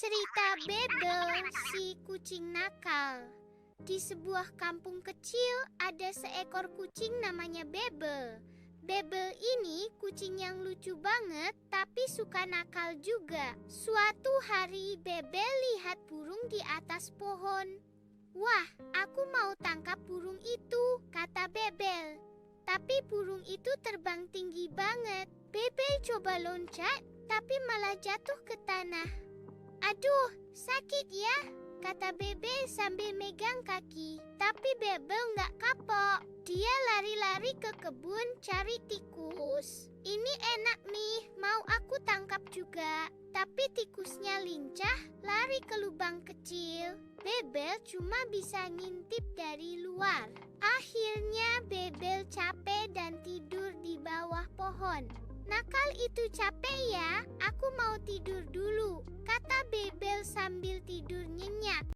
Cerita Bebel, si kucing nakal. Di sebuah kampung kecil ada seekor kucing namanya Bebel. Bebel ini kucing yang lucu banget tapi suka nakal juga. Suatu hari Bebel lihat burung di atas pohon. "Wah, aku mau tangkap burung itu," kata Bebel. Tapi burung itu terbang tinggi banget. Bebel coba loncat tapi malah jatuh ke tanah. "Aduh, sakit ya," kata Bebel sambil megang kaki. Tapi Bebel nggak kapok. Dia lari-lari ke kebun cari tikus. "Ini enak nih, mau aku tangkap juga." Tapi tikusnya lincah, lari ke lubang kecil. Bebel cuma bisa ngintip dari luar. Akhirnya Bebel capek dan tidur di bawah pohon. "Nakal itu capek ya, aku mau tidur dulu," kata Bebel sambil tidur nyenyak.